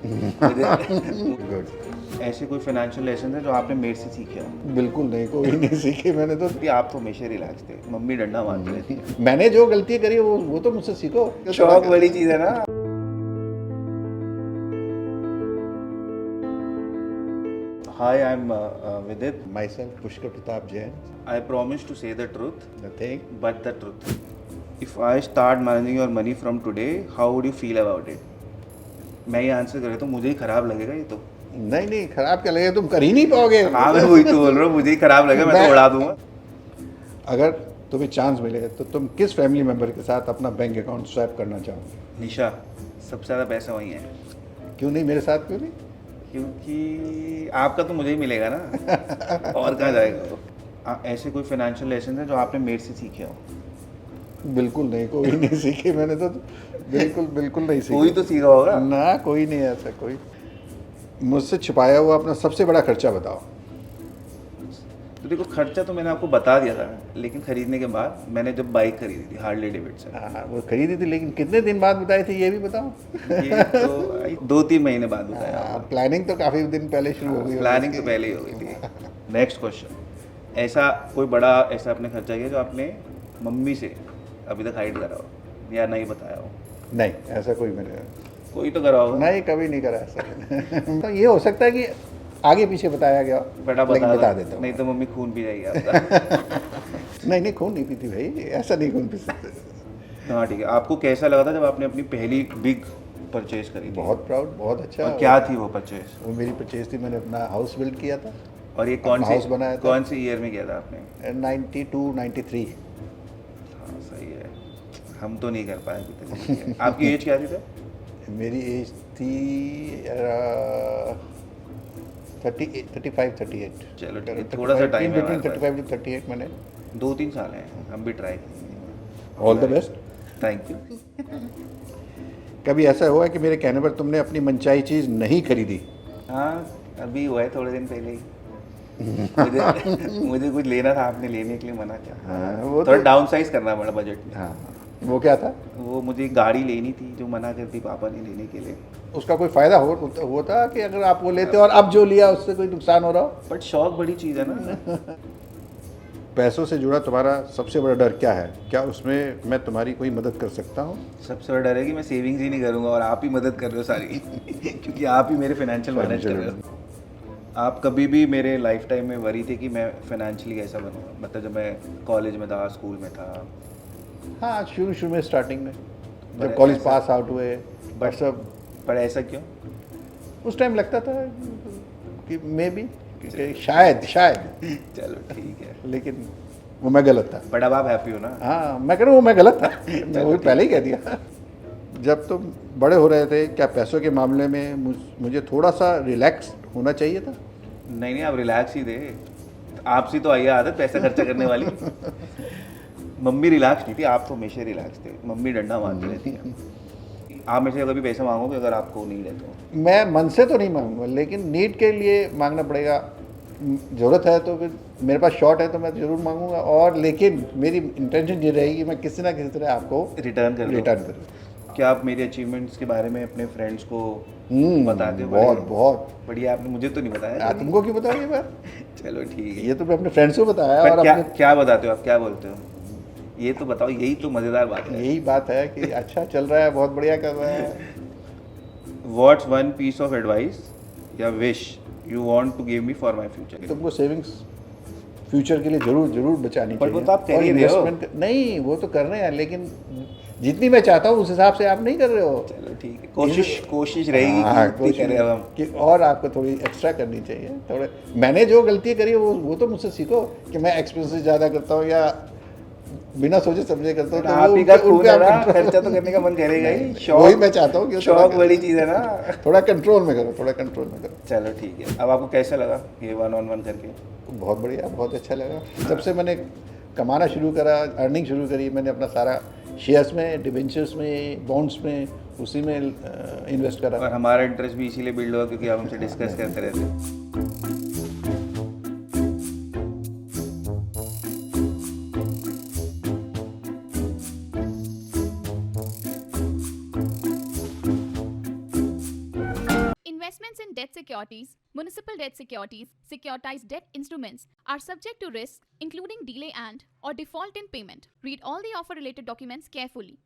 Good. ऐसे कोई financial lesson है जो आपने मेरे से सीखे हो? बिल्कुल नहीं, कोई नहीं सीखे मैंने तो। कि आप तो हमेशा रिलैक्स थे, मम्मी डंडा मारती रहती है। मैंने जो गलती करी वो तो मुझसे सीखो। शौक बड़ी चीज़ है ना। Hi, I'm Vidit. My self Pushkar Pratap Jain. I promise to say the truth, nothing. but the truth. If I start managing your money from today, how would you feel about it? मैं ये आंसर करे तो मुझे ही खराब लगेगा ये तो। नहीं नहीं, खराब क्या लगेगा, तुम कर ही नहीं पाओगे। हाँ, मैं वही तो बोल रहा हूँ, मुझे ही खराब लगेगा, मैं तो उड़ा दूंगा। अगर तुम्हें चांस मिले तो तुम किस फैमिली मेंबर के साथ अपना बैंक अकाउंट स्वैप करना चाहोगे? निशा, सबसे ज़्यादा पैसा वही है। क्यों नहीं, मेरे साथ क्यों नहीं? क्योंकि आपका तो मुझे ही मिलेगा ना, और कहाँ जाएगा वो। ऐसे कोई फाइनेंशियल लेसन है जो आपने मेरे से सीखे हो? बिल्कुल नहीं, कोई नहीं सीखे मैंने तो। बिल्कुल बिल्कुल नहीं सीखे। कोई तो सीखा होगा ना, कोई नहीं ऐसा कोई। मुझसे छुपाया हुआ अपना सबसे बड़ा खर्चा बताओ। तो देखो, खर्चा तो मैंने आपको बता दिया था, लेकिन खरीदने के बाद मैंने जब बाइक खरीदी थी हार्ले डेविडसन, हाँ, वो खरीदी थी, लेकिन कितने दिन बाद बताई थी ये भी बताओ। ये तो 2-3 महीने बाद बताया। प्लानिंग तो काफ़ी दिन पहले शुरू हो गई। प्लानिंग तो पहले ही हो गई थी। नेक्स्ट क्वेश्चन, ऐसा कोई बड़ा ऐसा आपने खर्चा किया जो आपने मम्मी से अभी तक हाइड करा हो या नहीं बताया हो? नहीं, ऐसा कोई मेरे कोई तो करा होगा। नहीं, कभी नहीं करा ऐसा। तो ये हो सकता है कि आगे पीछे बताया गया, बेटा लेकिन बता बता दो, देता हूँ। नहीं तो मम्मी खून पी जाएगी आपका। नहीं नहीं, खून नहीं पीती भाई, ऐसा नहीं खून पी सकते। हाँ ठीक है। आपको कैसा लगा था जब आपने अपनी पहली बिग परचेज करी थी? बहुत प्राउड, बहुत अच्छा। और क्या थी वो परचेज? वो मेरी परचेज थी, मैंने अपना हाउस बिल्ड किया था। और ये कौन अपना से हाउस बनाया था। कौन से ईयर में किया था आपने? 92 93। हाँ सही है, हम तो नहीं कर पाए अभी तक। ठीक है। आपकी एज क्या थी तब? मेरी एज थी 35 38। चलो ठीक है, थोड़ा सा टाइम है हमारे पास। 35 to 38 मैंने। 2-3 साल हैं, हम भी ट्राई करेंगे। All the best. Thank you. कभी ऐसा हुआ है कि मेरे कहने पर तुमने अपनी मनचाही चीज़ नहीं खरीदी? हाँ, अभी हुआ है थोड़े दिन पहले ही। मुझे कुछ लेना था, आपने लेने के लिए मना किया। हाँ, वो थोड़ा तो। डाउन साइज करना पड़ा बजट में। हाँ, वो क्या था? वो मुझे गाड़ी लेनी थी जो मना कर दी पापा ने लेने के लिए। उसका कोई फ़ायदा होता कि अगर आप वो लेते और अब जो लिया उससे कोई नुकसान हो रहा हो? बट शौक बड़ी चीज़ है ना। पैसों से जुड़ा तुम्हारा सबसे बड़ा डर क्या है? क्या उसमें मैं तुम्हारी कोई मदद कर सकता हूँ? सबसे बड़ा डर है कि मैं सेविंग्स ही नहीं करूँगा और आप ही मदद कर रहे हो सारी। क्योंकि आप ही मेरे फाइनेंशियल मैनेज कर रहे हो। आप कभी भी मेरे लाइफ टाइम में वरी थे कि मैं फाइनेंशियली कैसा बनूँगा? मतलब जब मैं कॉलेज में था, स्कूल में था। हाँ, शुरू में स्टार्टिंग में पर जब कॉलेज ऐसा- पास आउट हुए, बट सब पर ऐसा क्यों? उस टाइम लगता था कि मे बी, शायद चलो ठीक है। लेकिन वो मैं गलत था। बट अब आप हैप्पी हो ना? हाँ, मैं कह रहा हूँ वो मैं गलत था। मैं वो पहले ही कह दिया। जब तुम बड़े हो रहे थे, क्या पैसों के मामले में मुझे थोड़ा सा रिलैक्स होना चाहिए था? नहीं नहीं, आप रिलैक्स ही थे। आपसी तो आई है आदत पैसा खर्चा करने वाली। मम्मी रिलैक्स नहीं थी, आप तो हमेशा रिलैक्स थे, मम्मी डंडा मारती रहती है। आप मेरे से कभी पैसा मांगोगे अगर आपको नीड है तो? मैं मन से तो नहीं मांगूंगा, लेकिन नीड के लिए मांगना पड़ेगा। ज़रूरत है तो फिर, मेरे पास शॉर्ट है तो मैं ज़रूर मांगूंगा, और लेकिन मेरी इंटेंशन ये रहेगी मैं किसी ना किसी तरह आपको रिटर्न कर दो। रिटर्न करूँ। क्या आप मेरी अचीवमेंट्स के बारे में अपने फ्रेंड्स को बताते हो? बहुत बहुत। बढ़िया, आपने मुझे तो नहीं बताया। तुमको क्यों बताओ ये बात? चलो ठीक है। ये तो मैं अपने फ्रेंड्स को बताया। पर और क्या अपने क्या बताते हो आप, क्या बोलते हो? ये तो बताओ, यही तो मज़ेदार बात है। यही बात है कि अच्छा चल रहा है, बहुत बढ़िया कर रहा है। What's one piece of advice या which you want to give me for my future? तुमको सेविंग्स फ्यूचर के लिए जरूर बचानी पर चाहिए। वो तो आप कर और ही रहे हो। इन्वेस्टमेंट नहीं, वो तो कर रहे हैं, लेकिन जितनी मैं चाहता हूँ उस हिसाब से आप नहीं कर रहे हो। चलो ठीक है, कोशिश रहेगी हाँ, कि उतनी करें अब हम। कि और आपको थोड़ी एक्स्ट्रा करनी चाहिए। थोड़े मैंने जो गलती करी है वो तो मुझसे सीखो, कि मैं एक्सपेंसेस ज़्यादा करता हूँ या बिना सोचे समझे करता हूँ। तो आप वो ही का उनपे खून है ना, आप खर्चा तो करने का मन करेगा ही। वही मैं चाहता हूँ कि शौक बड़ी चीज़ है ना। थोड़ा कंट्रोल में करो, थोड़ा कंट्रोल में करो। चलो ठीक है। अब आपको कैसा लगा ये 1-on-1 करके? बहुत बढ़िया, बहुत अच्छा लगा। जब से मैंने कमाना शुरू करा, अर्निंग शुरू करी, मैंने अपना सारा शेयर्स में, डिबेंचर्स में, बॉन्ड्स में, उसी में इन्वेस्ट करा। और हमारा इंटरेस्ट भी इसीलिए बिल्ड हुआ क्योंकि आप हमसे डिस्कस करते रहते। Investments in debt securities, municipal debt securities, securitized debt instruments are subject to risks including delay and or default in payment. Read all the offer related documents carefully.